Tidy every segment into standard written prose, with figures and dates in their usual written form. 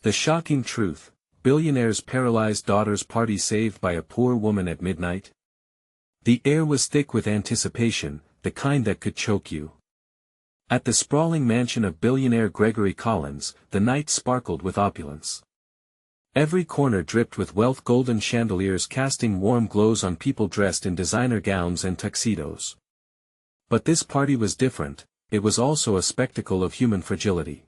The shocking truth: Billionaire's paralyzed daughter's party saved by a poor woman at midnight? The air was thick with anticipation, the kind that could choke you. At the sprawling mansion of billionaire Gregory Collins, the night sparkled with opulence. Every corner dripped with wealth, golden chandeliers casting warm glows on people dressed in designer gowns and tuxedos. But this party was different. It was also a spectacle of human fragility.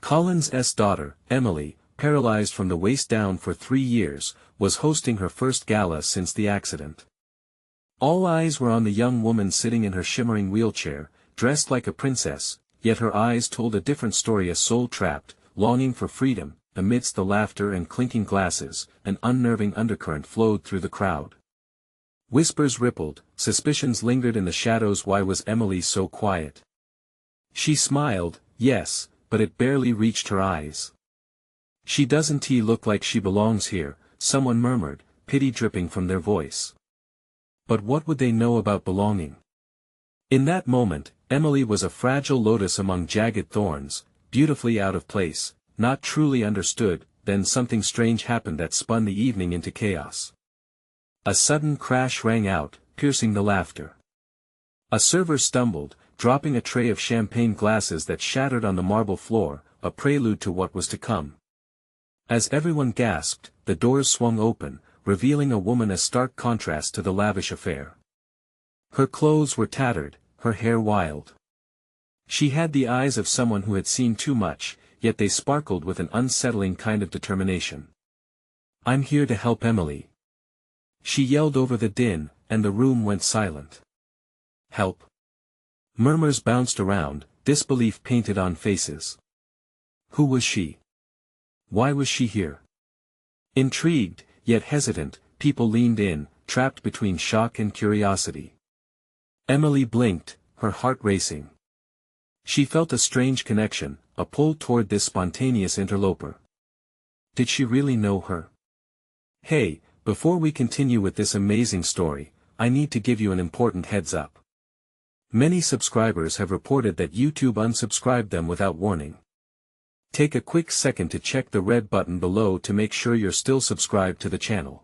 Collins' daughter, Emily, paralyzed from the waist down for 3 years, was hosting her first gala since the accident. All eyes were on the young woman sitting in her shimmering wheelchair, dressed like a princess, yet her eyes told a different story: a soul trapped, longing for freedom. Amidst the laughter and clinking glasses, an unnerving undercurrent flowed through the crowd. Whispers rippled, suspicions lingered in the shadows. Why was Emily so quiet? She smiled, yes, but it barely reached her eyes. She doesn't look like she belongs here, someone murmured, pity dripping from their voice. But what would they know about belonging? In that moment, Emily was a fragile lotus among jagged thorns, beautifully out of place, not truly understood. Then something strange happened that spun the evening into chaos. A sudden crash rang out, piercing the laughter. A server stumbled, dropping a tray of champagne glasses that shattered on the marble floor, a prelude to what was to come. As everyone gasped, the doors swung open, revealing a woman a stark contrast to the lavish affair. Her clothes were tattered, her hair wild. She had the eyes of someone who had seen too much, yet they sparkled with an unsettling kind of determination. "I'm here to help Emily," she yelled over the din, and the room went silent. "Help?" Murmurs bounced around, disbelief painted on faces. Who was she? Why was she here? Intrigued, yet hesitant, people leaned in, trapped between shock and curiosity. Emily blinked, her heart racing. She felt a strange connection, a pull toward this spontaneous interloper. Did she really know her? Hey, before we continue with this amazing story, I need to give you an important heads up. Many subscribers have reported that YouTube unsubscribed them without warning. Take a quick second to check the red button below to make sure you're still subscribed to the channel.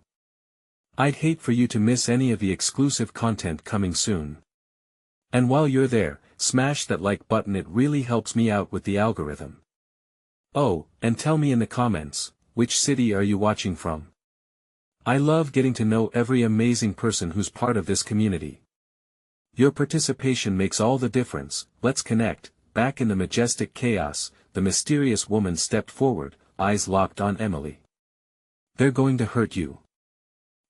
I'd hate for you to miss any of the exclusive content coming soon. And while you're there, smash that like button, it really helps me out with the algorithm. Oh, and tell me in the comments, which city are you watching from? I love getting to know every amazing person who's part of this community. Your participation makes all the difference. Let's connect. Back in the majestic chaos, the mysterious woman stepped forward, eyes locked on Emily. "They're going to hurt you,"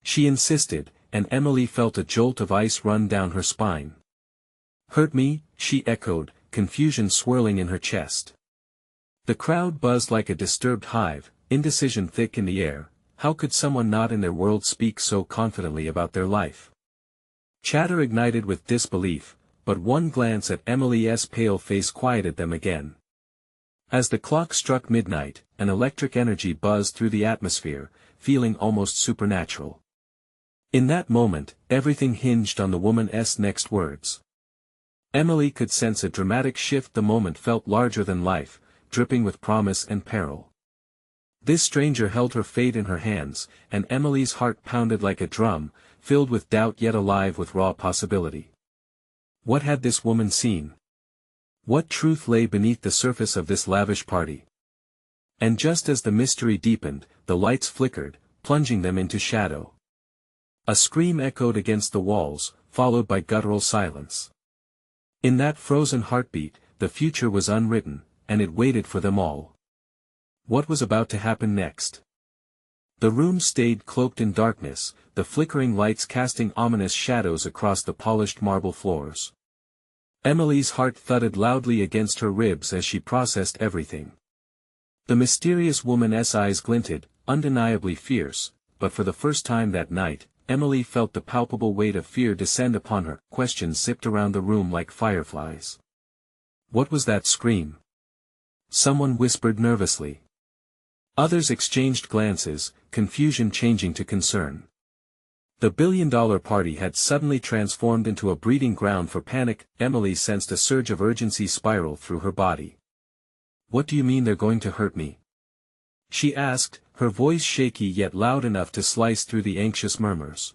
she insisted, and Emily felt a jolt of ice run down her spine. "Hurt me?" she echoed, confusion swirling in her chest. The crowd buzzed like a disturbed hive, indecision thick in the air. How could someone not in their world speak so confidently about their life? Chatter ignited with disbelief, but one glance at Emily's pale face quieted them again. As the clock struck midnight, an electric energy buzzed through the atmosphere, feeling almost supernatural. In that moment, everything hinged on the woman's next words. Emily could sense a dramatic shift. The moment felt larger than life, dripping with promise and peril. This stranger held her fate in her hands, and Emily's heart pounded like a drum, filled with doubt yet alive with raw possibility. What had this woman seen? What truth lay beneath the surface of this lavish party? And just as the mystery deepened, the lights flickered, plunging them into shadow. A scream echoed against the walls, followed by guttural silence. In that frozen heartbeat, the future was unwritten, and it waited for them all. What was about to happen next? The room stayed cloaked in darkness, the flickering lights casting ominous shadows across the polished marble floors. Emily's heart thudded loudly against her ribs as she processed everything. The mysterious woman's eyes glinted, undeniably fierce, but for the first time that night, Emily felt the palpable weight of fear descend upon her. Questions zipped around the room like fireflies. What was that scream? Someone whispered nervously. Others exchanged glances, confusion changing to concern. The billion-dollar party had suddenly transformed into a breeding ground for panic. Emily sensed a surge of urgency spiral through her body. What do you mean they're going to hurt me? she asked, her voice shaky yet loud enough to slice through the anxious murmurs.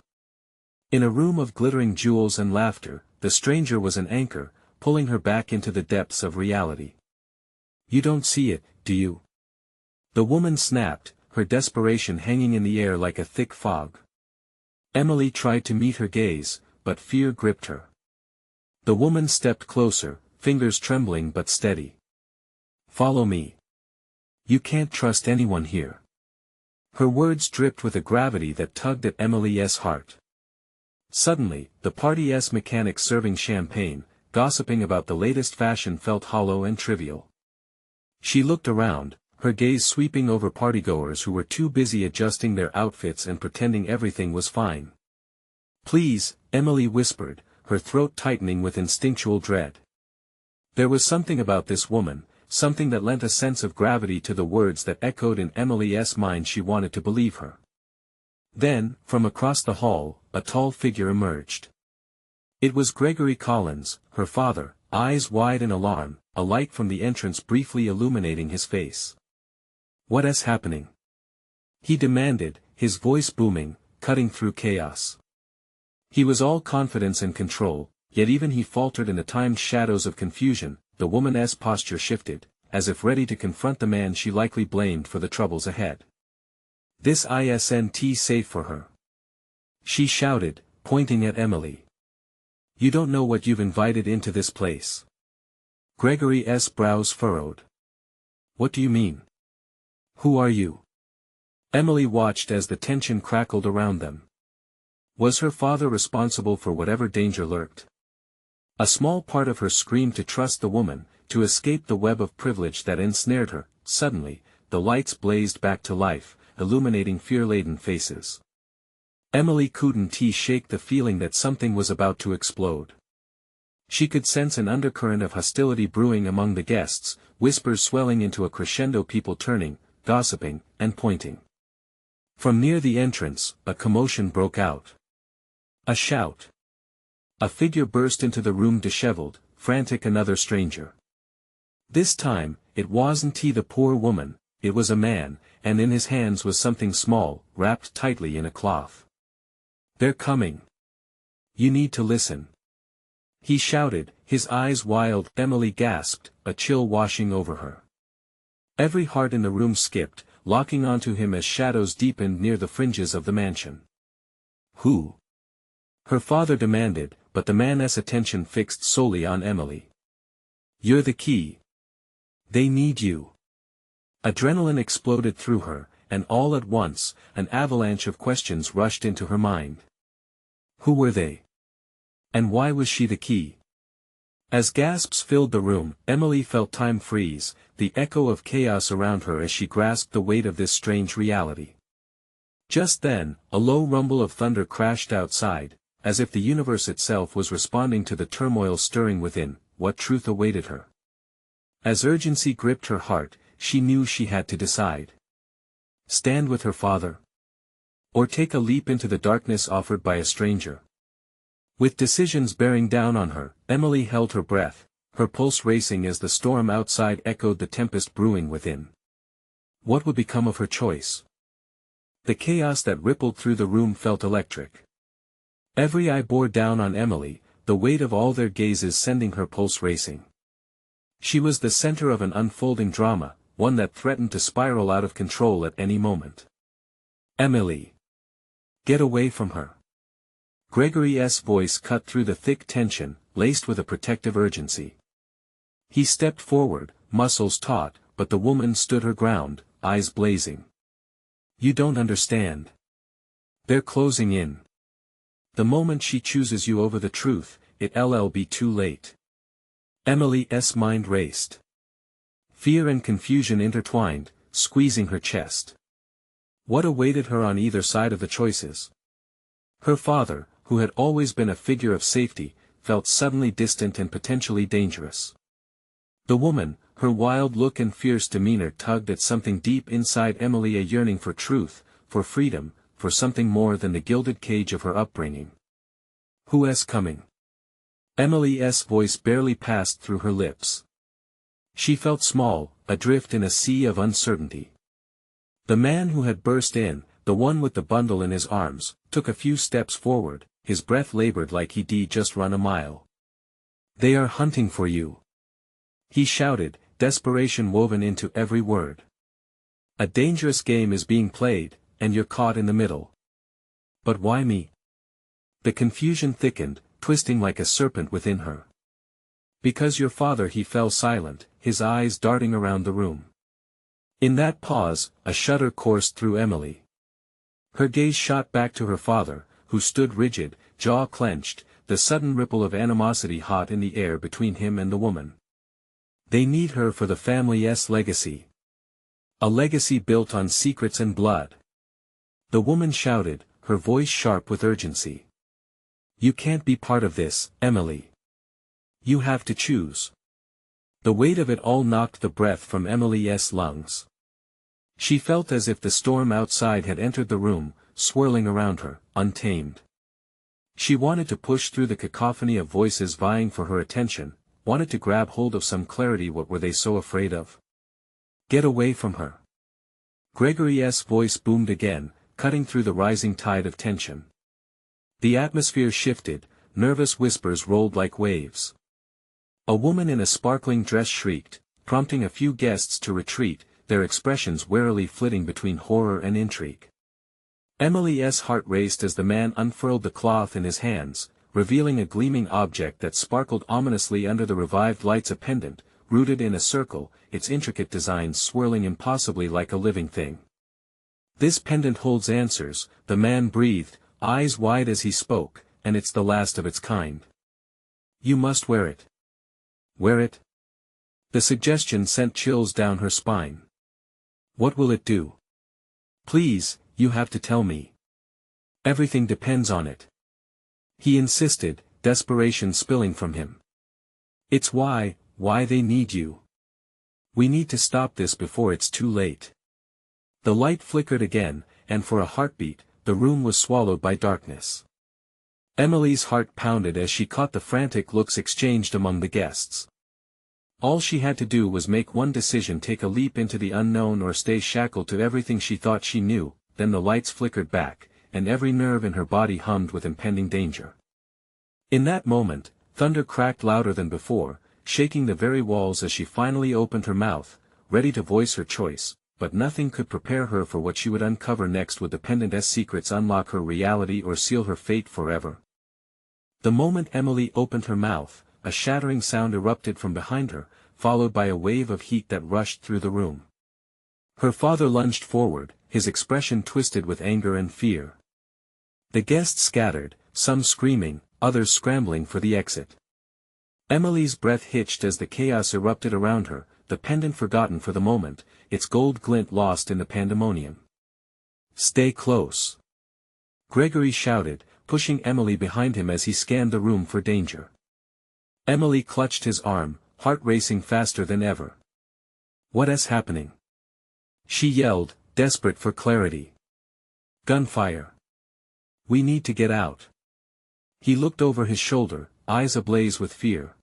In a room of glittering jewels and laughter, the stranger was an anchor, pulling her back into the depths of reality. You don't see it, do you? The woman snapped, her desperation hanging in the air like a thick fog. Emily tried to meet her gaze, but fear gripped her. The woman stepped closer, fingers trembling but steady. Follow me. You can't trust anyone here. Her words dripped with a gravity that tugged at Emily's heart. Suddenly, the party's mechanics serving champagne, gossiping about the latest fashion felt hollow and trivial. She looked around, her gaze sweeping over partygoers who were too busy adjusting their outfits and pretending everything was fine. Please, Emily whispered, her throat tightening with instinctual dread. There was something about this woman, something that lent a sense of gravity to the words that echoed in Emily's mind. She wanted to believe her. Then, from across the hall, a tall figure emerged. It was Gregory Collins, her father, eyes wide in alarm, a light from the entrance briefly illuminating his face. What is happening? He demanded, his voice booming, cutting through chaos. He was all confidence and control, yet even he faltered in the timed shadows of confusion. The woman's posture shifted, as if ready to confront the man she likely blamed for the troubles ahead. This isn't safe for her. She shouted, pointing at Emily. You don't know what you've invited into this place. Gregory's brows furrowed. What do you mean? Who are you? Emily watched as the tension crackled around them. Was her father responsible for whatever danger lurked? A small part of her screamed to trust the woman, to escape the web of privilege that ensnared her. Suddenly, the lights blazed back to life, illuminating fear-laden faces. Emily couldn't shake the feeling that something was about to explode. She could sense an undercurrent of hostility brewing among the guests, whispers swelling into a crescendo, people turning, gossiping, and pointing. From near the entrance, a commotion broke out. A shout. A figure burst into the room, disheveled, frantic, another stranger. This time, it wasn't the poor woman, it was a man, and in his hands was something small, wrapped tightly in a cloth. They're coming. You need to listen. He shouted, his eyes wild. Emily gasped, a chill washing over her. Every heart in the room skipped, locking onto him as shadows deepened near the fringes of the mansion. Who? Her father demanded, but the man's attention fixed solely on Emily. You're the key. They need you. Adrenaline exploded through her, and all at once, an avalanche of questions rushed into her mind. Who were they? And why was she the key? As gasps filled the room, Emily felt time freeze, the echo of chaos around her as she grasped the weight of this strange reality. Just then, a low rumble of thunder crashed outside, as if the universe itself was responding to the turmoil stirring within. What truth awaited her? As urgency gripped her heart, she knew she had to decide. Stand with her father? Or take a leap into the darkness offered by a stranger? With decisions bearing down on her, Emily held her breath, her pulse racing as the storm outside echoed the tempest brewing within. What would become of her choice? The chaos that rippled through the room felt electric. Every eye bore down on Emily, the weight of all their gazes sending her pulse racing. She was the center of an unfolding drama, one that threatened to spiral out of control at any moment. Emily! Get away from her! Gregory's voice cut through the thick tension, laced with a protective urgency. He stepped forward, muscles taut, but the woman stood her ground, eyes blazing. You don't understand. They're closing in. The moment she chooses you over the truth, it'll be too late. Emily's mind raced. Fear and confusion intertwined, squeezing her chest. What awaited her on either side of the choices? Her father, who had always been a figure of safety, felt suddenly distant and potentially dangerous. The woman, her wild look and fierce demeanor tugged at something deep inside Emily, a yearning for truth, for freedom, for something more than the gilded cage of her upbringing. Who's coming? Emily's voice barely passed through her lips. She felt small, adrift in a sea of uncertainty. The man who had burst in, the one with the bundle in his arms, took a few steps forward, his breath labored like he'd just run a mile. "They are hunting for you," he shouted, desperation woven into every word. "A dangerous game is being played, and you're caught in the middle." "But why me?" The confusion thickened, twisting like a serpent within her. "Because your father." He fell silent, his eyes darting around the room. In that pause, a shudder coursed through Emily. Her gaze shot back to her father, who stood rigid, jaw clenched, the sudden ripple of animosity hot in the air between him and the woman. "They need her for the family's legacy. A legacy built on secrets and blood." The woman shouted, her voice sharp with urgency. "You can't be part of this, Emily. You have to choose." The weight of it all knocked the breath from Emily's lungs. She felt as if the storm outside had entered the room, swirling around her, untamed. She wanted to push through the cacophony of voices vying for her attention, wanted to grab hold of some clarity. What were they so afraid of? "Get away from her." Gregory's voice boomed again, cutting through the rising tide of tension. The atmosphere shifted, nervous whispers rolled like waves. A woman in a sparkling dress shrieked, prompting a few guests to retreat, their expressions warily flitting between horror and intrigue. Emily's heart raced as the man unfurled the cloth in his hands, revealing a gleaming object that sparkled ominously under the revived lights. A pendant, rooted in a circle, its intricate designs swirling impossibly like a living thing. "This pendant holds answers," the man breathed, eyes wide as he spoke, "and it's the last of its kind. You must wear it." "Wear it?" The suggestion sent chills down her spine. "What will it do?" "Please, you have to tell me. Everything depends on it," he insisted, desperation spilling from him. "It's why they need you. We need to stop this before it's too late." The light flickered again, and for a heartbeat, the room was swallowed by darkness. Emily's heart pounded as she caught the frantic looks exchanged among the guests. All she had to do was make one decision: take a leap into the unknown or stay shackled to everything she thought she knew. Then the lights flickered back, and every nerve in her body hummed with impending danger. In that moment, thunder cracked louder than before, shaking the very walls as she finally opened her mouth, ready to voice her choice, but nothing could prepare her for what she would uncover next. Would the pendant's secrets unlock her reality or seal her fate forever? The moment Emily opened her mouth, a shattering sound erupted from behind her, followed by a wave of heat that rushed through the room. Her father lunged forward, his expression twisted with anger and fear. The guests scattered, some screaming, others scrambling for the exit. Emily's breath hitched as the chaos erupted around her, the pendant forgotten for the moment, its gold glint lost in the pandemonium. "Stay close," Gregory shouted, pushing Emily behind him as he scanned the room for danger. Emily clutched his arm, heart racing faster than ever. "What is happening?" she yelled, desperate for clarity. "Gunfire. We need to get out." He looked over his shoulder, eyes ablaze with fear.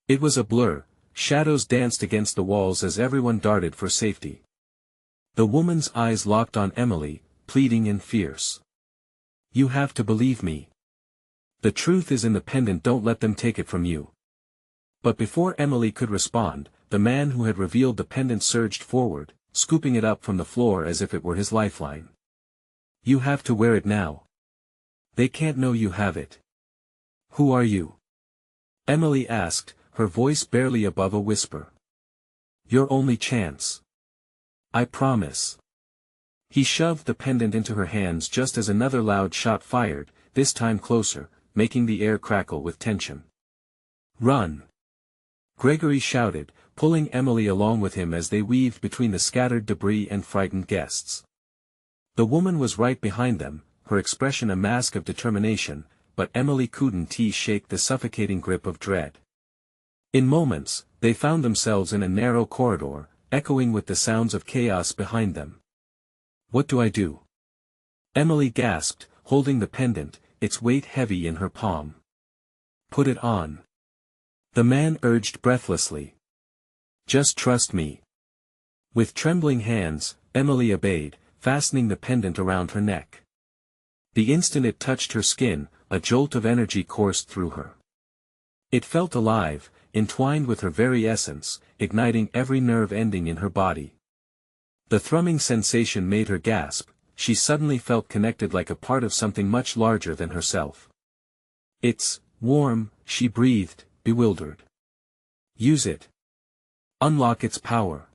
It was a blur, shadows danced against the walls as everyone darted for safety. The woman's eyes locked on Emily, pleading and fierce. "You have to believe me. The truth is in the pendant. Don't let them take it from you." But before Emily could respond, the man who had revealed the pendant surged forward, scooping it up from the floor as if it were his lifeline. "You have to wear it now. They can't know you have it." "Who are you?" Emily asked, her voice barely above a whisper. "Your only chance. I promise." He shoved the pendant into her hands just as another loud shot fired, this time closer, making the air crackle with tension. "Run!" Gregory shouted, pulling Emily along with him as they weaved between the scattered debris and frightened guests. The woman was right behind them, her expression a mask of determination, but Emily couldn't shake the suffocating grip of dread. In moments, they found themselves in a narrow corridor, echoing with the sounds of chaos behind them. "What do I do?" Emily gasped, holding the pendant, its weight heavy in her palm. "Put it on," the man urged breathlessly. "Just trust me." With trembling hands, Emily obeyed, fastening the pendant around her neck. The instant it touched her skin, a jolt of energy coursed through her. It felt alive, entwined with her very essence, igniting every nerve ending in her body. The thrumming sensation made her gasp. She suddenly felt connected like a part of something much larger than herself. "It's warm," she breathed, bewildered. "Use it. Unlock its power,"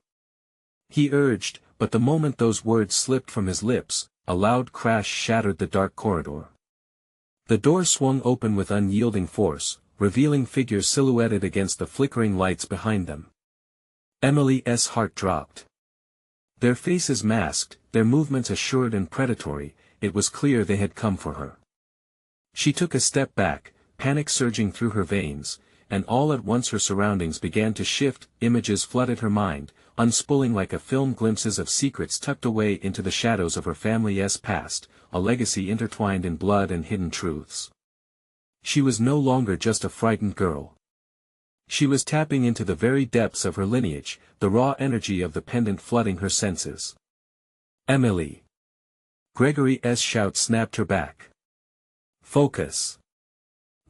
he urged, but the moment those words slipped from his lips, a loud crash shattered the dark corridor. The door swung open with unyielding force, revealing figures silhouetted against the flickering lights behind them. Emily's heart dropped. Their faces masked, their movements assured and predatory, it was clear they had come for her. She took a step back, panic surging through her veins, and all at once her surroundings began to shift, images flooded her mind, unspooling like a film, glimpses of secrets tucked away into the shadows of her family's past, a legacy intertwined in blood and hidden truths. She was no longer just a frightened girl. She was tapping into the very depths of her lineage, the raw energy of the pendant flooding her senses. "Emily!" Gregory's shout snapped her back. "Focus.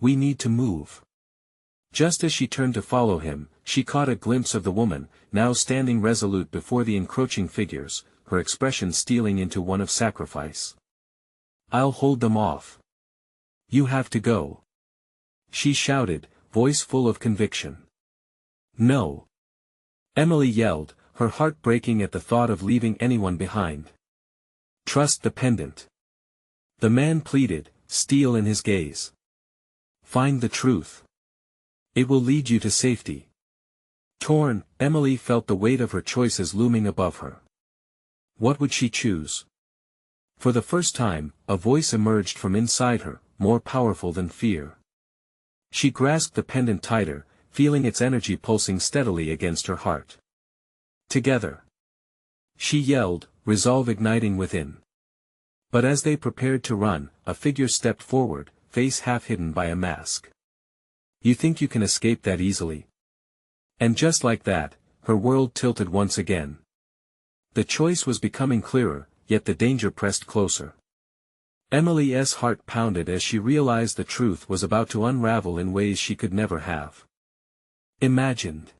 We need to move." Just as she turned to follow him, she caught a glimpse of the woman, now standing resolute before the encroaching figures, her expression stealing into one of sacrifice. "I'll hold them off. You have to go," she shouted, voice full of conviction. "No!" Emily yelled, her heart breaking at the thought of leaving anyone behind. "Trust the pendant," the man pleaded, steel in his gaze. "Find the truth. It will lead you to safety." Torn, Emily felt the weight of her choices looming above her. What would she choose? For the first time, a voice emerged from inside her, more powerful than fear. She grasped the pendant tighter, feeling its energy pulsing steadily against her heart. "Together!" she yelled, resolve igniting within. But as they prepared to run, a figure stepped forward, face half hidden by a mask. "You think you can escape that easily?" And just like that, her world tilted once again. The choice was becoming clearer, yet the danger pressed closer. Emily's heart pounded as she realized the truth was about to unravel in ways she could never have imagined.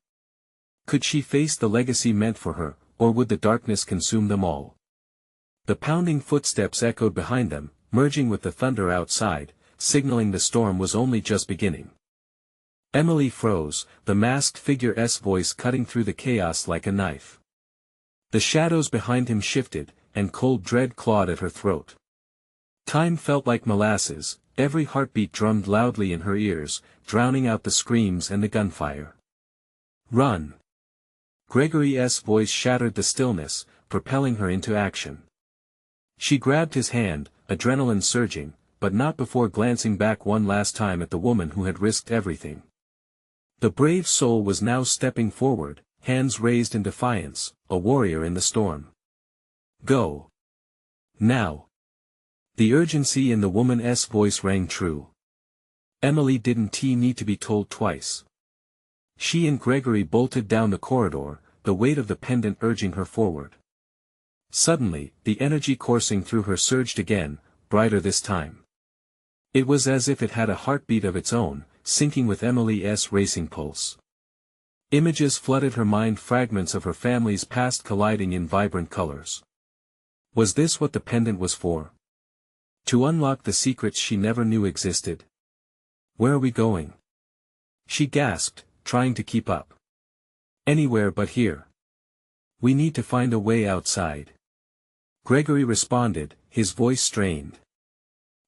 Could she face the legacy meant for her, or would the darkness consume them all? The pounding footsteps echoed behind them, merging with the thunder outside, signaling the storm was only just beginning. Emily froze, the masked figure's voice cutting through the chaos like a knife. The shadows behind him shifted, and cold dread clawed at her throat. Time felt like molasses, every heartbeat drummed loudly in her ears, drowning out the screams and the gunfire. "Run!" Gregory's voice shattered the stillness, propelling her into action. She grabbed his hand, adrenaline surging, but not before glancing back one last time at the woman who had risked everything. The brave soul was now stepping forward, hands raised in defiance, a warrior in the storm. "Go! Now!" The urgency in the woman's voice rang true. Emily didn't need to be told twice. She and Gregory bolted down the corridor, the weight of the pendant urging her forward. Suddenly, the energy coursing through her surged again, brighter this time. It was as if it had a heartbeat of its own, syncing with Emily's racing pulse. Images flooded her mind, fragments of her family's past colliding in vibrant colors. Was this what the pendant was for? To unlock the secrets she never knew existed? "Where are we going?" she gasped, trying to keep up. "Anywhere but here. We need to find a way outside." Gregory responded, his voice strained.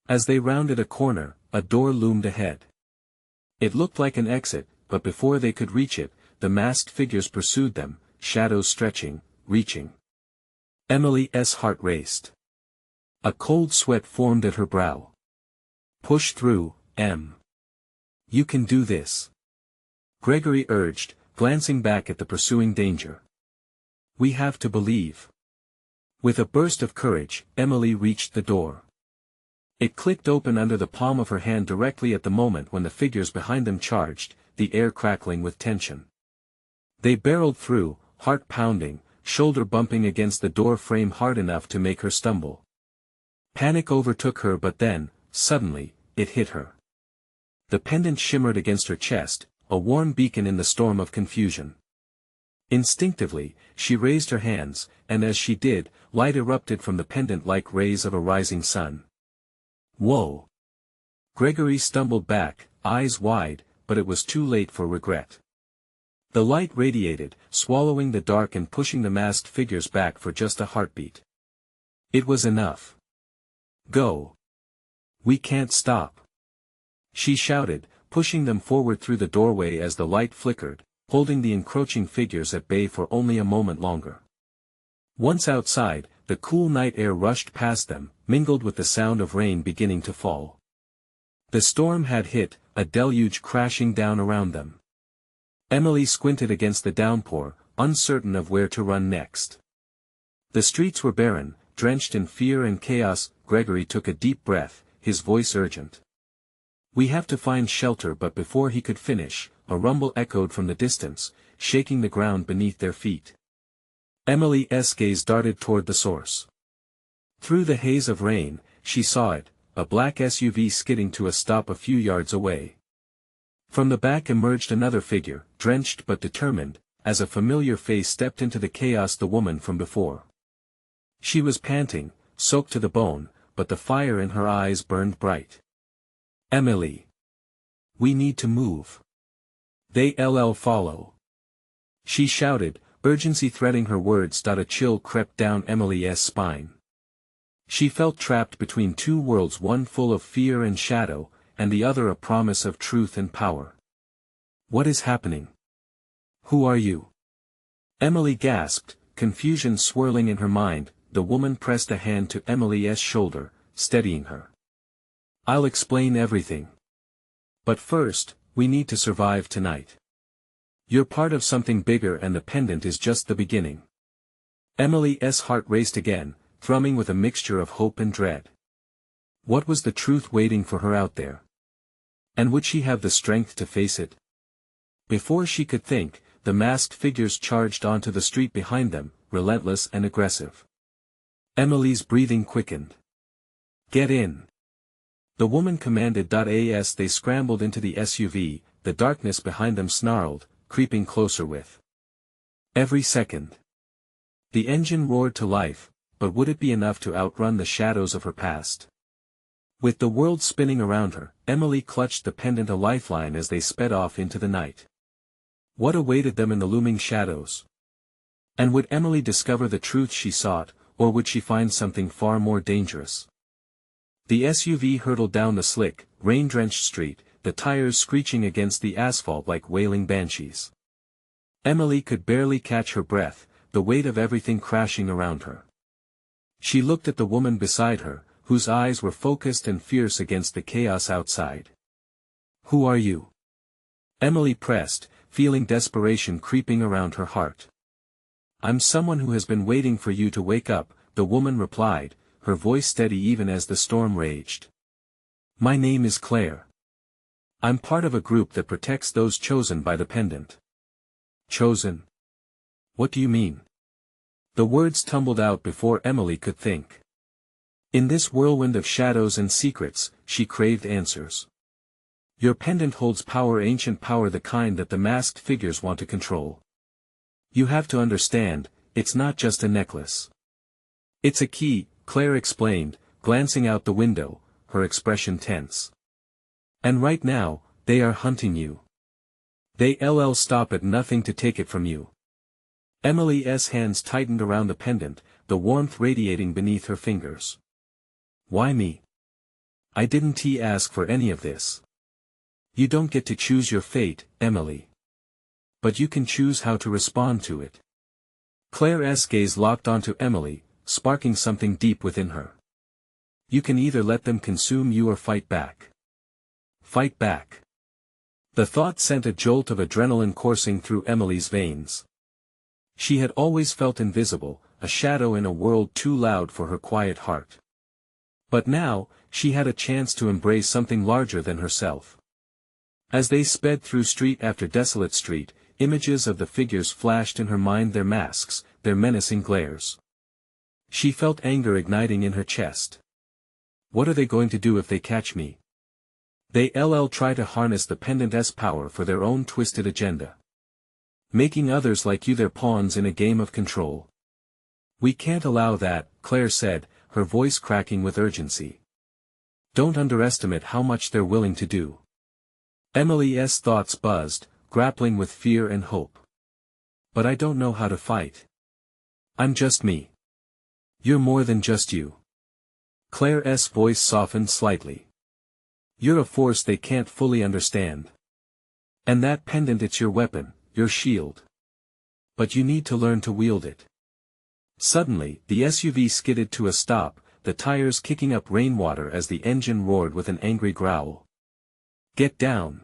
As they rounded a corner, a door loomed ahead. It looked like an exit, but before they could reach it, the masked figures pursued them, shadows stretching, reaching. Emily's heart raced. A cold sweat formed at her brow. "Push through, Em. You can do this," Gregory urged, glancing back at the pursuing danger. "We have to believe." With a burst of courage, Emily reached the door. It clicked open under the palm of her hand directly at the moment when the figures behind them charged, the air crackling with tension. They barreled through, heart pounding, shoulder bumping against the door frame hard enough to make her stumble. Panic overtook her, but then, suddenly, it hit her. The pendant shimmered against her chest, a warm beacon in the storm of confusion. Instinctively, she raised her hands, and as she did, light erupted from the pendant like rays of a rising sun. Whoa! Gregory stumbled back, eyes wide, but it was too late for regret. The light radiated, swallowing the dark and pushing the masked figures back for just a heartbeat. It was enough. Go! We can't stop! She shouted, pushing them forward through the doorway as the light flickered, holding the encroaching figures at bay for only a moment longer. Once outside, the cool night air rushed past them, mingled with the sound of rain beginning to fall. The storm had hit, a deluge crashing down around them. Emily squinted against the downpour, uncertain of where to run next. The streets were barren, drenched in fear and chaos. Gregory took a deep breath, his voice urgent. We have to find shelter, but before he could finish, a rumble echoed from the distance, shaking the ground beneath their feet. Emily's gaze darted toward the source. Through the haze of rain, she saw it, a black SUV skidding to a stop a few yards away. From the back emerged another figure, drenched but determined, as a familiar face stepped into the chaos, the woman from before. She was panting, soaked to the bone, but the fire in her eyes burned bright. Emily! We need to move. They'll follow. She shouted, urgency threading her words. A chill crept down Emily's spine. She felt trapped between two worlds, one full of fear and shadow, and the other a promise of truth and power. What is happening? Who are you? Emily gasped, confusion swirling in her mind. The woman pressed a hand to Emily's shoulder, steadying her. I'll explain everything. But first, we need to survive tonight. You're part of something bigger, and the pendant is just the beginning. Emily's heart raced again, thrumming with a mixture of hope and dread. What was the truth waiting for her out there? And would she have the strength to face it? Before she could think, the masked figures charged onto the street behind them, relentless and aggressive. Emily's breathing quickened. Get in! The woman commanded. As they scrambled into the SUV, the darkness behind them snarled, creeping closer with every second. The engine roared to life, but would it be enough to outrun the shadows of her past? With the world spinning around her, Emily clutched the pendant, a lifeline, as they sped off into the night. What awaited them in the looming shadows? And would Emily discover the truth she sought, or would she find something far more dangerous? The SUV hurtled down the slick, rain-drenched street, the tires screeching against the asphalt like wailing banshees. Emily could barely catch her breath, the weight of everything crashing around her. She looked at the woman beside her, whose eyes were focused and fierce against the chaos outside. Who are you? Emily pressed, feeling desperation creeping around her heart. I'm someone who has been waiting for you to wake up, the woman replied, her voice steady even as the storm raged. My name is Claire. I'm part of a group that protects those chosen by the pendant. Chosen? What do you mean? The words tumbled out before Emily could think. In this whirlwind of shadows and secrets, she craved answers. Your pendant holds power, ancient power, the kind that the masked figures want to control. You have to understand, it's not just a necklace. It's a key, Claire explained, glancing out the window, her expression tense. And right now, they are hunting you. They'll stop at nothing to take it from you. Emily's hands tightened around the pendant, the warmth radiating beneath her fingers. Why me? I didn't ask for any of this. You don't get to choose your fate, Emily. But you can choose how to respond to it. Claire's gaze locked onto Emily, sparking something deep within her. You can either let them consume you or fight back. Fight back. The thought sent a jolt of adrenaline coursing through Emily's veins. She had always felt invisible, a shadow in a world too loud for her quiet heart. But now, she had a chance to embrace something larger than herself. As they sped through street after desolate street, images of the figures flashed in her mind, their masks, their menacing glares. She felt anger igniting in her chest. What are they going to do if they catch me? They'll try to harness the pendant's power for their own twisted agenda. Making others like you their pawns in a game of control. We can't allow that, Claire said, her voice cracking with urgency. Don't underestimate how much they're willing to do. Emily's thoughts buzzed, grappling with fear and hope. But I don't know how to fight. I'm just me. You're more than just you. Claire's voice softened slightly. You're a force they can't fully understand. And that pendant, it's your weapon, your shield. But you need to learn to wield it. Suddenly, the SUV skidded to a stop, the tires kicking up rainwater as the engine roared with an angry growl. Get down!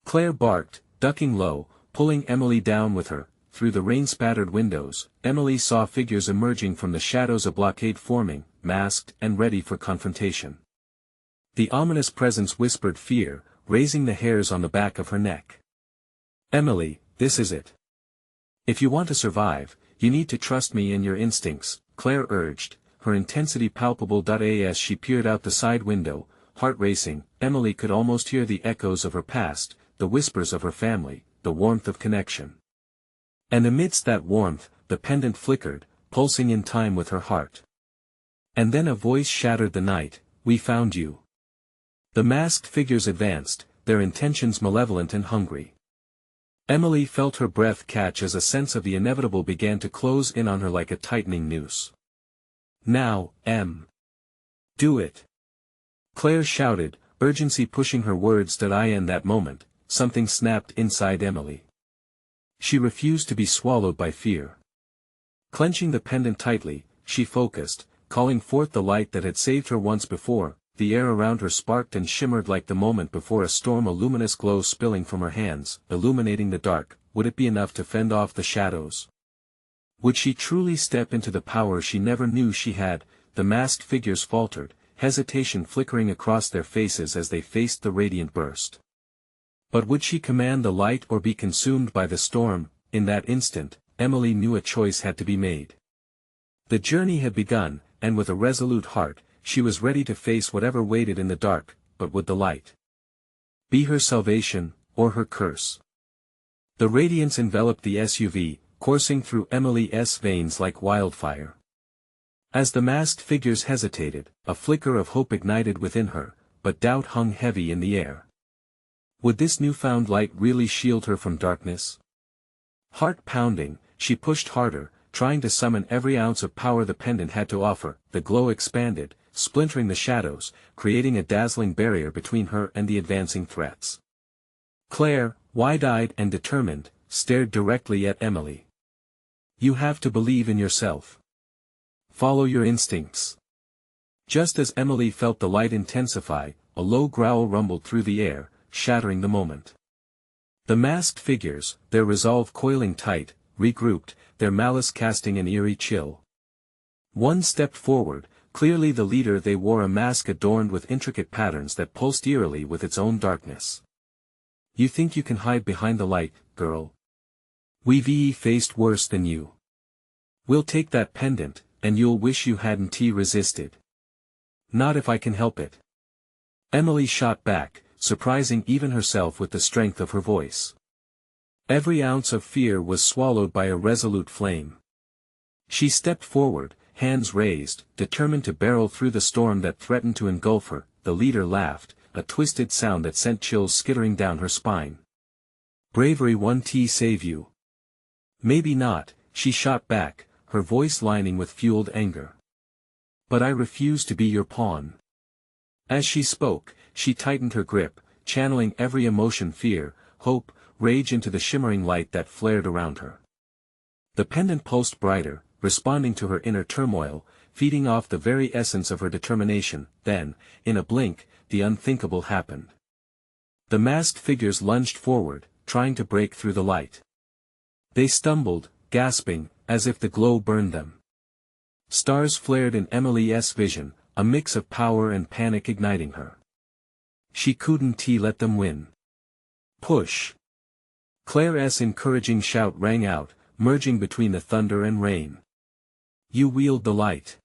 Claire barked, ducking low, pulling Emily down with her. Through the rain-spattered windows, Emily saw figures emerging from the shadows, a blockade forming, masked and ready for confrontation. The ominous presence whispered fear, raising the hairs on the back of her neck. Emily, this is it. If you want to survive, you need to trust me and your instincts, Claire urged, her intensity palpable. As she peered out the side window, heart racing, Emily could almost hear the echoes of her past, the whispers of her family, the warmth of connection. And amidst that warmth, the pendant flickered, pulsing in time with her heart. And then a voice shattered the night, we found you. The masked figures advanced, their intentions malevolent and hungry. Emily felt her breath catch as a sense of the inevitable began to close in on her like a tightening noose. Now, Em. Do it. Claire shouted, urgency pushing her words. In that moment, something snapped inside Emily. She refused to be swallowed by fear. Clenching the pendant tightly, she focused, calling forth the light that had saved her once before. The air around her sparked and shimmered like the moment before a storm, a luminous glow spilling from her hands, illuminating the dark. Would it be enough to fend off the shadows? Would she truly step into the power she never knew she had? The masked figures faltered, hesitation flickering across their faces as they faced the radiant burst. But would she command the light or be consumed by the storm? In that instant, Emily knew a choice had to be made. The journey had begun, and with a resolute heart, she was ready to face whatever waited in the dark. But would the light be her salvation, or her curse? The radiance enveloped the SUV, coursing through Emily's veins like wildfire. As the masked figures hesitated, a flicker of hope ignited within her, but doubt hung heavy in the air. Would this newfound light really shield her from darkness? Heart pounding, she pushed harder, trying to summon every ounce of power the pendant had to offer. The glow expanded, splintering the shadows, creating a dazzling barrier between her and the advancing threats. Claire, wide-eyed and determined, stared directly at Emily. You have to believe in yourself. Follow your instincts. Just as Emily felt the light intensify, a low growl rumbled through the air, shattering the moment. The masked figures, their resolve coiling tight, regrouped, their malice casting an eerie chill. One stepped forward, clearly the leader. They wore a mask adorned with intricate patterns that pulsed eerily with its own darkness. You think you can hide behind the light, girl? We've faced worse than you. We'll take that pendant, and you'll wish you hadn't resisted. Not if I can help it. Emily shot back, surprising even herself with the strength of her voice. Every ounce of fear was swallowed by a resolute flame. She stepped forward, hands raised, determined to barrel through the storm that threatened to engulf her. The leader laughed, a twisted sound that sent chills skittering down her spine. Bravery won't save you. Maybe not, she shot back, her voice lining with fueled anger. But I refuse to be your pawn. As she spoke, she tightened her grip, channeling every emotion, fear, hope, rage into the shimmering light that flared around her. The pendant pulsed brighter, responding to her inner turmoil, feeding off the very essence of her determination. Then, in a blink, the unthinkable happened. The masked figures lunged forward, trying to break through the light. They stumbled, gasping, as if the glow burned them. Stars flared in Emily's vision, a mix of power and panic igniting her. She couldn't let them win. Push. Claire's encouraging shout rang out, merging between the thunder and rain. You wield the light.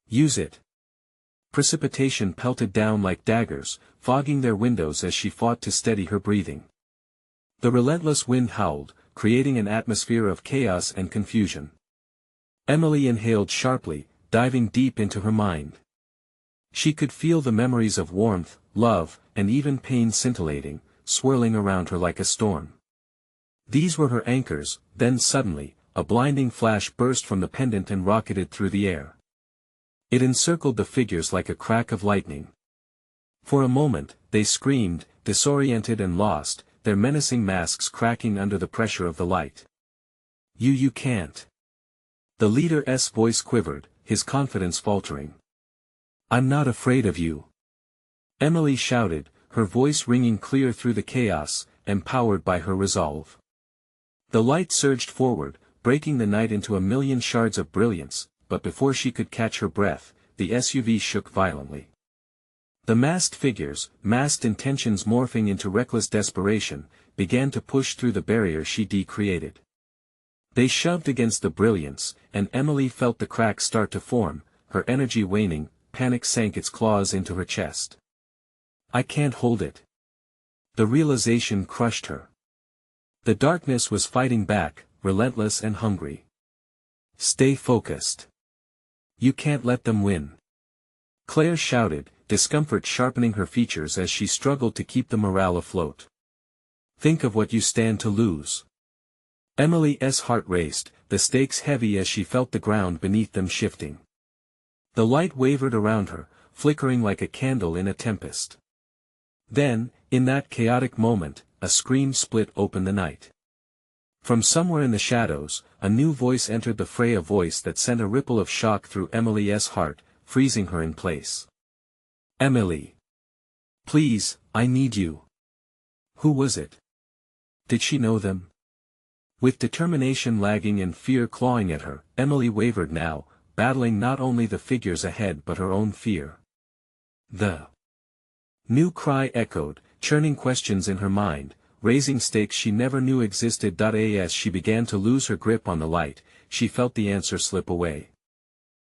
Use it. Precipitation pelted down like daggers, fogging their windows as she fought to steady her breathing. The relentless wind howled, creating an atmosphere of chaos and confusion. Emily inhaled sharply, diving deep into her mind. She could feel the memories of warmth, love, and even pain scintillating, swirling around her like a storm. These were her anchors. Then suddenly, a blinding flash burst from the pendant and rocketed through the air. It encircled the figures like a crack of lightning. For a moment, they screamed, disoriented and lost, their menacing masks cracking under the pressure of the light. You can't. The leader's voice quivered, his confidence faltering. I'm not afraid of you. Emily shouted, her voice ringing clear through the chaos, empowered by her resolve. The light surged forward, breaking the night into a million shards of brilliance, but before she could catch her breath, the SUV shook violently. The masked figures, masked intentions morphing into reckless desperation, began to push through the barrier she created. They shoved against the brilliance, and Emily felt the cracks start to form, her energy waning. Panic sank its claws into her chest. I can't hold it. The realization crushed her. The darkness was fighting back, relentless and hungry. Stay focused. You can't let them win. Claire shouted, discomfort sharpening her features as she struggled to keep the morale afloat. Think of what you stand to lose. Emily's heart raced, the stakes heavy as she felt the ground beneath them shifting. The light wavered around her, flickering like a candle in a tempest. Then, in that chaotic moment, a scream split open the night. From somewhere in the shadows, a new voice entered the fray, a voice that sent a ripple of shock through Emily's heart, freezing her in place. Emily. Please, I need you. Who was it? Did she know them? With determination lagging and fear clawing at her, Emily wavered now, battling not only the figures ahead but her own fear. The new cry echoed, churning questions in her mind, raising stakes she never knew existed. As she began to lose her grip on the light, she felt the answer slip away.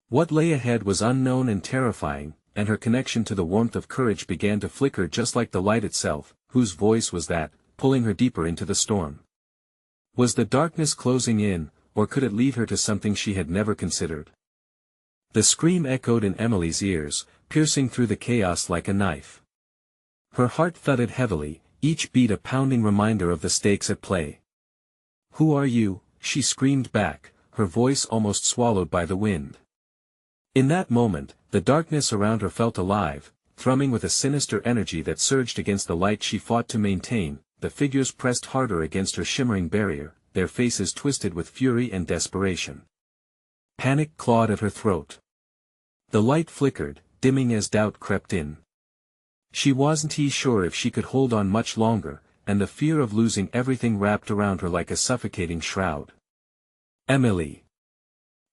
What lay ahead was unknown and terrifying, and her connection to the warmth of courage began to flicker just like the light itself. Whose voice was that, pulling her deeper into the storm? Was the darkness closing in, or could it lead her to something she had never considered? The scream echoed in Emily's ears, piercing through the chaos like a knife. Her heart thudded heavily, each beat a pounding reminder of the stakes at play. Who are you? She screamed back, her voice almost swallowed by the wind. In that moment, the darkness around her felt alive, thrumming with a sinister energy that surged against the light she fought to maintain. The figures pressed harder against her shimmering barrier, their faces twisted with fury and desperation. Panic clawed at her throat. The light flickered, dimming as doubt crept in. She wasn't sure if she could hold on much longer, and the fear of losing everything wrapped around her like a suffocating shroud. Emily.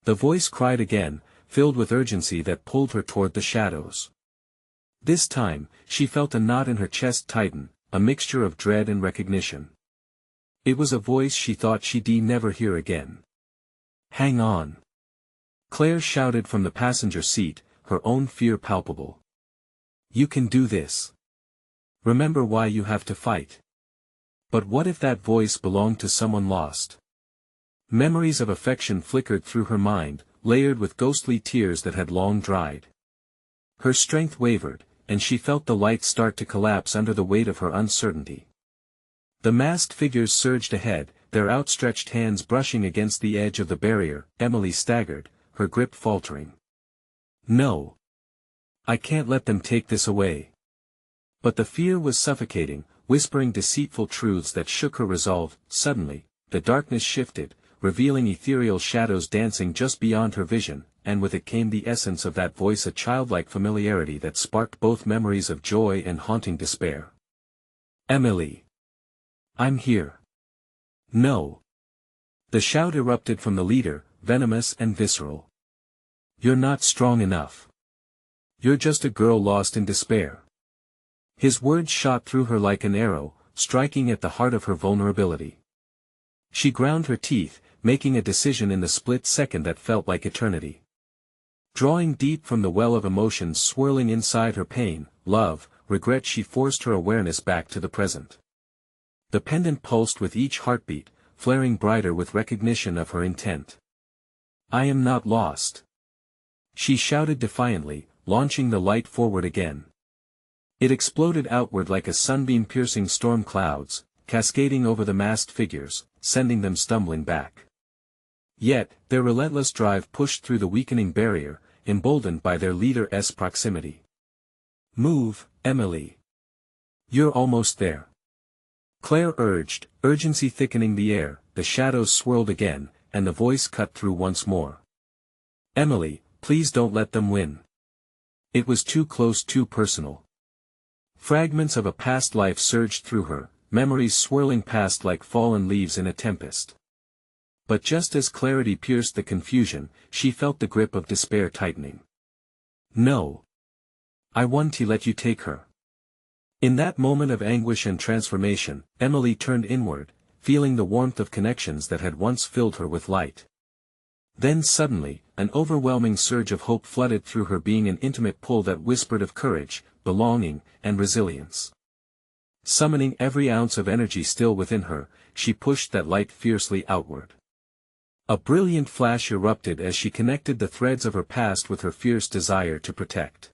The voice cried again, filled with urgency that pulled her toward the shadows. This time, she felt a knot in her chest tighten, a mixture of dread and recognition. It was a voice she thought she'd never hear again. Hang on. Claire shouted from the passenger seat, her own fear palpable. You can do this. Remember why you have to fight. But what if that voice belonged to someone lost? Memories of affection flickered through her mind, layered with ghostly tears that had long dried. Her strength wavered, and she felt the light start to collapse under the weight of her uncertainty. The masked figures surged ahead, their outstretched hands brushing against the edge of the barrier. Emily staggered, her grip faltering. No. I can't let them take this away. But the fear was suffocating, whispering deceitful truths that shook her resolve. Suddenly, the darkness shifted, revealing ethereal shadows dancing just beyond her vision, and with it came the essence of that voice, a childlike familiarity that sparked both memories of joy and haunting despair. Emily. I'm here. No. The shout erupted from the leader, venomous and visceral. You're not strong enough. You're just a girl lost in despair. His words shot through her like an arrow, striking at the heart of her vulnerability. She ground her teeth, making a decision in the split second that felt like eternity. Drawing deep from the well of emotions swirling inside her, pain, love, regret, she forced her awareness back to the present. The pendant pulsed with each heartbeat, flaring brighter with recognition of her intent. "I am not lost," she shouted defiantly, launching the light forward again. It exploded outward like a sunbeam piercing storm clouds, cascading over the masked figures, sending them stumbling back. Yet, their relentless drive pushed through the weakening barrier, emboldened by their leader's proximity. "Move, Emily. You're almost there," Claire urged, urgency thickening the air. The shadows swirled again, and the voice cut through once more. "Emily, please don't let them win." It was too close, too personal. Fragments of a past life surged through her, memories swirling past like fallen leaves in a tempest. But just as clarity pierced the confusion, she felt the grip of despair tightening. "No. I want to let you take her." In that moment of anguish and transformation, Emily turned inward, feeling the warmth of connections that had once filled her with light. Then suddenly, an overwhelming surge of hope flooded through her being, an intimate pull that whispered of courage, belonging, and resilience. Summoning every ounce of energy still within her, she pushed that light fiercely outward. A brilliant flash erupted as she connected the threads of her past with her fierce desire to protect.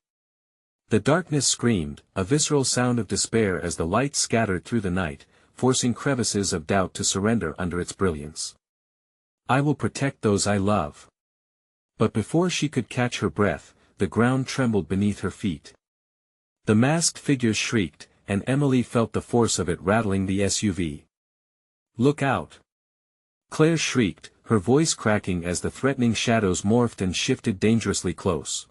The darkness screamed, a visceral sound of despair as the light scattered through the night, forcing crevices of doubt to surrender under its brilliance. "I will protect those I love." But before she could catch her breath, the ground trembled beneath her feet. The masked figures shrieked, and Emily felt the force of it rattling the SUV. "Look out!" Claire shrieked, her voice cracking as the threatening shadows morphed and shifted dangerously close.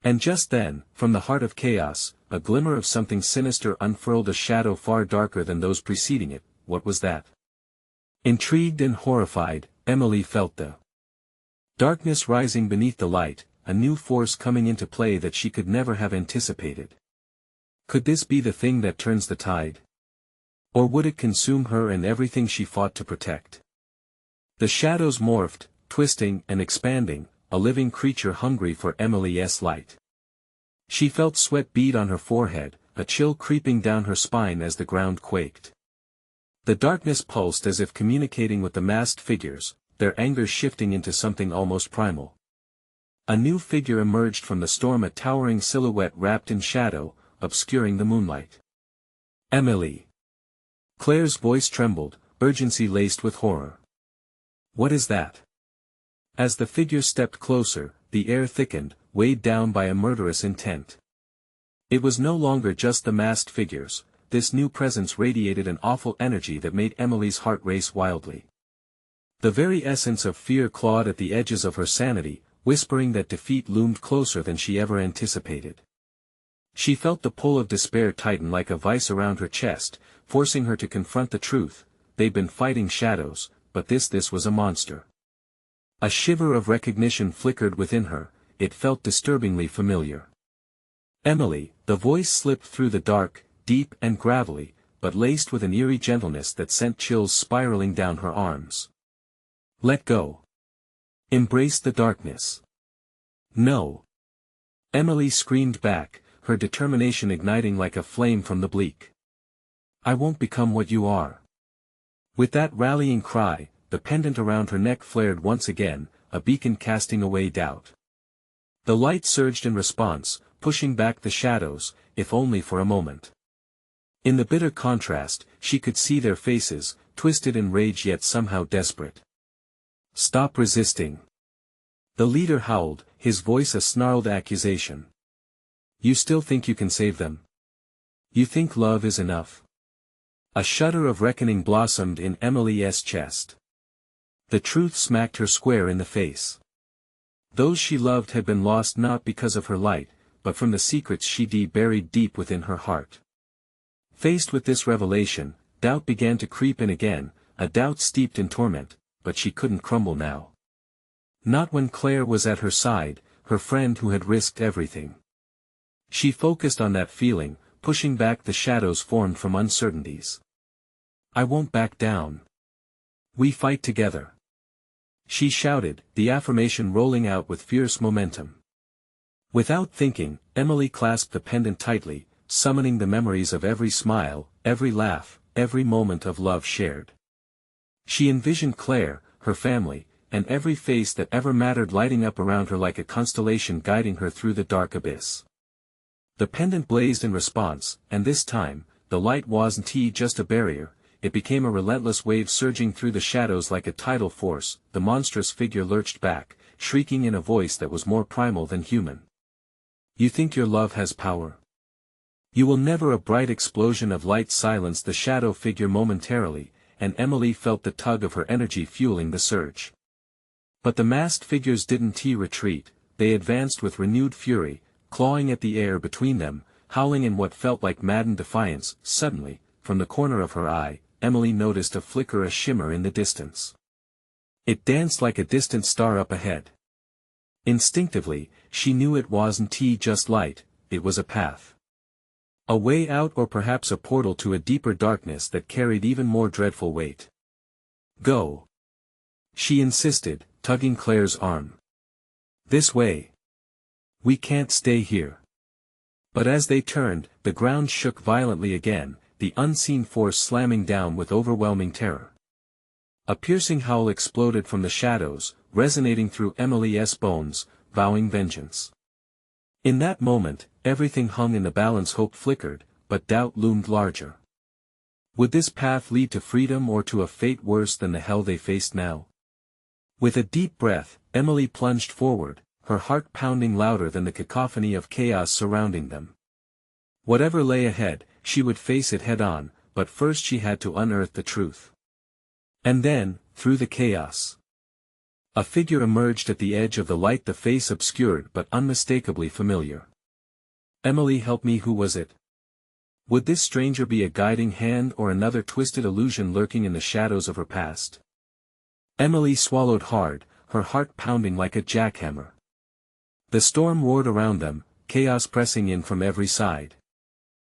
And just then, from the heart of chaos, a glimmer of something sinister unfurled, a shadow far darker than those preceding it. What was that? Intrigued and horrified, Emily felt the darkness rising beneath the light, a new force coming into play that she could never have anticipated. Could this be the thing that turns the tide? Or would it consume her and everything she fought to protect? The shadows morphed, twisting and expanding, a living creature hungry for Emily's light. She felt sweat bead on her forehead, a chill creeping down her spine as the ground quaked. The darkness pulsed as if communicating with the masked figures, their anger shifting into something almost primal. A new figure emerged from the storm, a towering silhouette wrapped in shadow, obscuring the moonlight. "Emily." Claire's voice trembled, urgency laced with horror. "What is that?" As the figure stepped closer, the air thickened, weighed down by a murderous intent. It was no longer just the masked figures, this new presence radiated an awful energy that made Emily's heart race wildly. The very essence of fear clawed at the edges of her sanity, whispering that defeat loomed closer than she ever anticipated. She felt the pull of despair tighten like a vice around her chest, forcing her to confront the truth. They'd been fighting shadows, but this was a monster. A shiver of recognition flickered within her, it felt disturbingly familiar. "Emily," the voice slipped through the dark, deep and gravelly, but laced with an eerie gentleness that sent chills spiraling down her arms. "Let go. Embrace the darkness." "No." Emily screamed back, her determination igniting like a flame from the bleak. "I won't become what you are." With that rallying cry, the pendant around her neck flared once again, a beacon casting away doubt. The light surged in response, pushing back the shadows, if only for a moment. In the bitter contrast, she could see their faces, twisted in rage yet somehow desperate. "Stop resisting." The leader howled, his voice a snarled accusation. "You still think you can save them? You think love is enough?" A shudder of reckoning blossomed in Emily's chest. The truth smacked her square in the face. Those she loved had been lost not because of her light, but from the secrets she'd buried deep within her heart. Faced with this revelation, doubt began to creep in again, a doubt steeped in torment, but she couldn't crumble now. Not when Claire was at her side, her friend who had risked everything. She focused on that feeling, pushing back the shadows formed from uncertainties. "I won't back down." We fight together. She shouted, the affirmation rolling out with fierce momentum. Without thinking, Emily clasped the pendant tightly, summoning the memories of every smile, every laugh, every moment of love shared. She envisioned Claire, her family, and every face that ever mattered lighting up around her like a constellation guiding her through the dark abyss. The pendant blazed in response, and this time, the light wasn't just a barrier, it became a relentless wave surging through the shadows like a tidal force. The monstrous figure lurched back, shrieking in a voice that was more primal than human. You think your love has power? You will never. A bright explosion of light silenced the shadow figure momentarily, and Emily felt the tug of her energy fueling the surge. But the masked figures didn't retreat, they advanced with renewed fury, clawing at the air between them, howling in what felt like maddened defiance. Suddenly, from the corner of her eye, Emily noticed a flicker, a shimmer in the distance. It danced like a distant star up ahead. Instinctively, she knew it wasn't just light, it was a path. A way out, or perhaps a portal to a deeper darkness that carried even more dreadful weight. Go! She insisted, tugging Claire's arm. This way. We can't stay here. But as they turned, the ground shook violently again, the unseen force slamming down with overwhelming terror. A piercing howl exploded from the shadows, resonating through Emily's bones, vowing vengeance. In that moment, everything hung in the balance. Hope flickered, but doubt loomed larger. Would this path lead to freedom or to a fate worse than the hell they faced now? With a deep breath, Emily plunged forward, her heart pounding louder than the cacophony of chaos surrounding them. Whatever lay ahead, she would face it head-on, but first she had to unearth the truth. And then, through the chaos, a figure emerged at the edge of the light, the face obscured but unmistakably familiar. Emily, help me, who was it? Would this stranger be a guiding hand or another twisted illusion lurking in the shadows of her past? Emily swallowed hard, her heart pounding like a jackhammer. The storm roared around them, chaos pressing in from every side.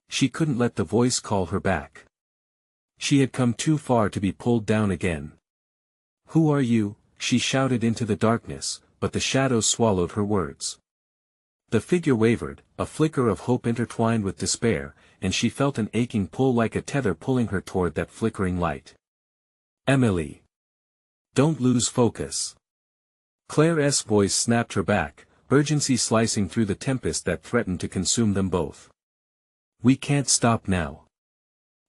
She couldn't let the voice call her back. She had come too far to be pulled down again. Who are you? She shouted into the darkness, but the shadows swallowed her words. The figure wavered, a flicker of hope intertwined with despair, and she felt an aching pull like a tether pulling her toward that flickering light. Emily! Don't lose focus. Claire's voice snapped her back, urgency slicing through the tempest that threatened to consume them both. We can't stop now.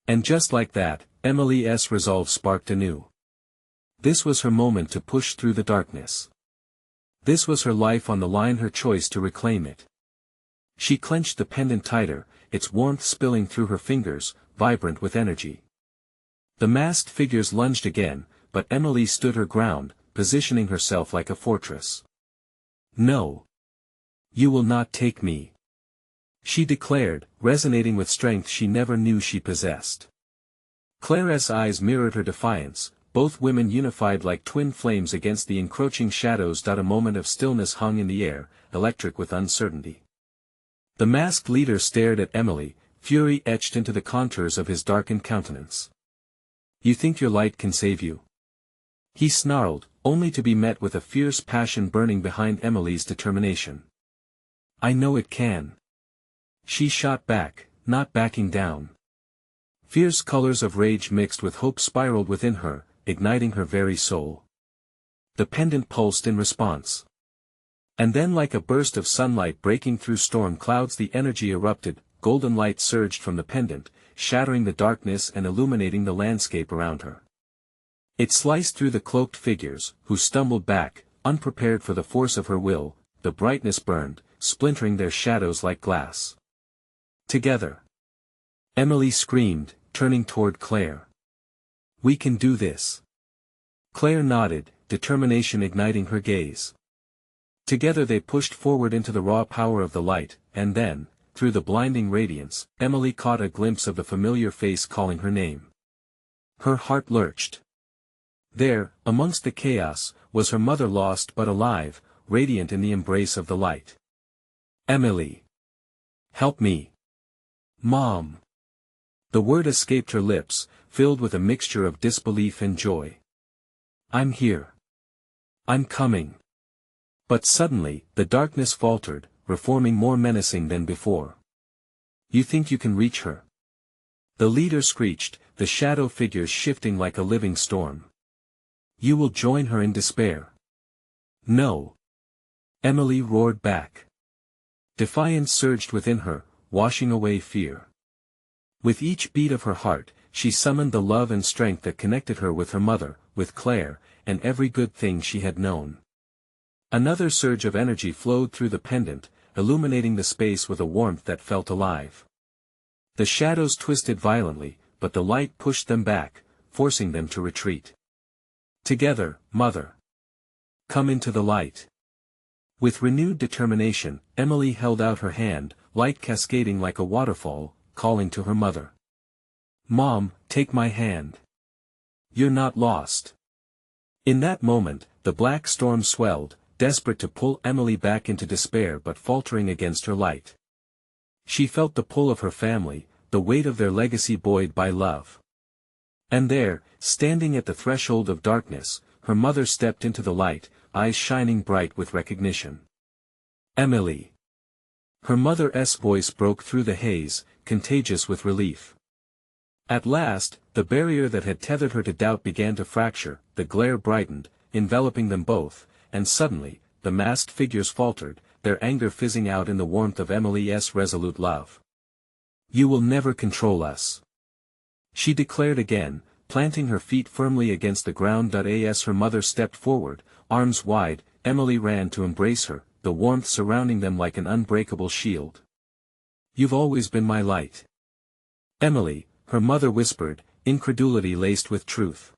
And just like that, Emily's resolve sparked anew. This was her moment to push through the darkness. This was her life on the line, her choice to reclaim it. She clenched the pendant tighter, its warmth spilling through her fingers, vibrant with energy. The masked figures lunged again, but Emily stood her ground, positioning herself like a fortress. No. You will not take me. She declared, resonating with strength she never knew she possessed. Claire's eyes mirrored her defiance, both women unified like twin flames against the encroaching shadows. A moment of stillness hung in the air, electric with uncertainty. The masked leader stared at Emily, fury etched into the contours of his darkened countenance. You think your light can save you? He snarled, only to be met with a fierce passion burning behind Emily's determination. I know it can. She shot back, not backing down. Fierce colors of rage mixed with hope spiraled within her, igniting her very soul. The pendant pulsed in response. And then, like a burst of sunlight breaking through storm clouds, the energy erupted. Golden light surged from the pendant, shattering the darkness and illuminating the landscape around her. It sliced through the cloaked figures, who stumbled back, unprepared for the force of her will. The brightness burned, splintering their shadows like glass. Together. Emily screamed, turning toward Claire. We can do this. Claire nodded, determination igniting her gaze. Together they pushed forward into the raw power of the light, and then, through the blinding radiance, Emily caught a glimpse of the familiar face calling her name. Her heart lurched. There, amongst the chaos, was her mother, lost but alive, radiant in the embrace of the light. Emily! Help me! Mom! The word escaped her lips, filled with a mixture of disbelief and joy. I'm here. I'm coming. But suddenly, the darkness faltered, reforming more menacing than before. You think you can reach her? The leader screeched, the shadow figures shifting like a living storm. You will join her in despair. No. Emily roared back. Defiance surged within her, washing away fear. With each beat of her heart, she summoned the love and strength that connected her with her mother, with Claire, and every good thing she had known. Another surge of energy flowed through the pendant, illuminating the space with a warmth that felt alive. The shadows twisted violently, but the light pushed them back, forcing them to retreat. Together, mother. Come into the light. With renewed determination, Emily held out her hand, light cascading like a waterfall, calling to her mother. Mom, take my hand. You're not lost. In that moment, the black storm swelled, desperate to pull Emily back into despair but faltering against her light. She felt the pull of her family, the weight of their legacy buoyed by love. And there, standing at the threshold of darkness, her mother stepped into the light, eyes shining bright with recognition. Emily. Her mother's voice broke through the haze, contagious with relief. At last, the barrier that had tethered her to doubt began to fracture, the glare brightened, enveloping them both, and suddenly, the masked figures faltered, their anger fizzing out in the warmth of Emily's resolute love. You will never control us. She declared again, planting her feet firmly against the ground. As her mother stepped forward, arms wide, Emily ran to embrace her, the warmth surrounding them like an unbreakable shield. You've always been my light. Emily, her mother whispered, incredulity laced with truth.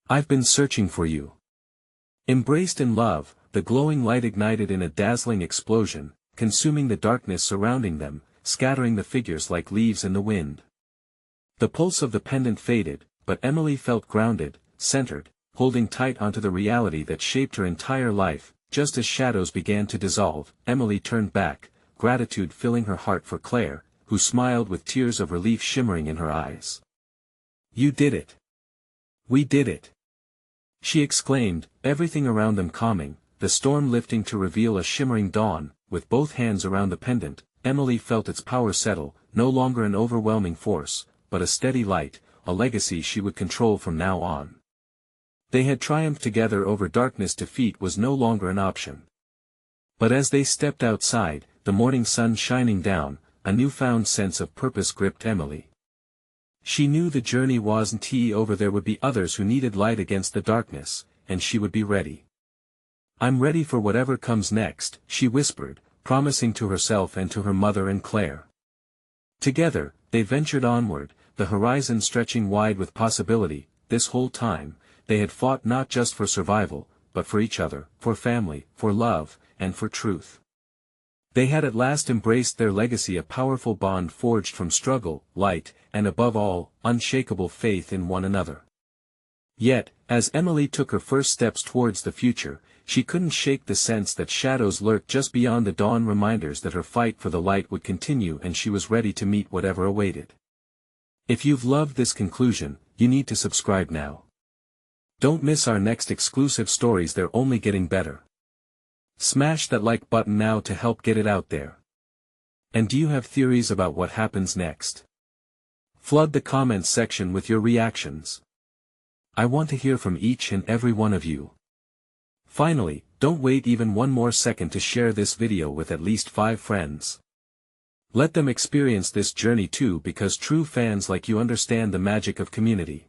I've been searching for you. Embraced in love, the glowing light ignited in a dazzling explosion, consuming the darkness surrounding them, scattering the figures like leaves in the wind. The pulse of the pendant faded, but Emily felt grounded, centered, holding tight onto the reality that shaped her entire life. Just as shadows began to dissolve, Emily turned back, gratitude filling her heart for Claire, who smiled with tears of relief shimmering in her eyes. You did it. We did it. She exclaimed, everything around them calming, the storm lifting to reveal a shimmering dawn. With both hands around the pendant, Emily felt its power settle, no longer an overwhelming force, but a steady light, a legacy she would control from now on. They had triumphed together over darkness. Defeat was no longer an option. But as they stepped outside, the morning sun shining down, a newfound sense of purpose gripped Emily. She knew the journey wasn't over. There would be others who needed light against the darkness, and she would be ready. I'm ready for whatever comes next, she whispered, promising to herself and to her mother and Claire. Together, they ventured onward, the horizon stretching wide with possibility. This whole time, they had fought not just for survival, but for each other, for family, for love, and for truth. They had at last embraced their legacy, a powerful bond forged from struggle, light, and above all, unshakable faith in one another. Yet, as Emily took her first steps towards the future, she couldn't shake the sense that shadows lurked just beyond the dawn, reminders that her fight for the light would continue, and she was ready to meet whatever awaited. If you've loved this conclusion, you need to subscribe now. Don't miss our next exclusive stories, they're only getting better. Smash that like button now to help get it out there. And do you have theories about what happens next? Flood the comments section with your reactions. I want to hear from each and every one of you. Finally, don't wait even one more second to share this video with at least 5 friends. Let them experience this journey too, because true fans like you understand the magic of community.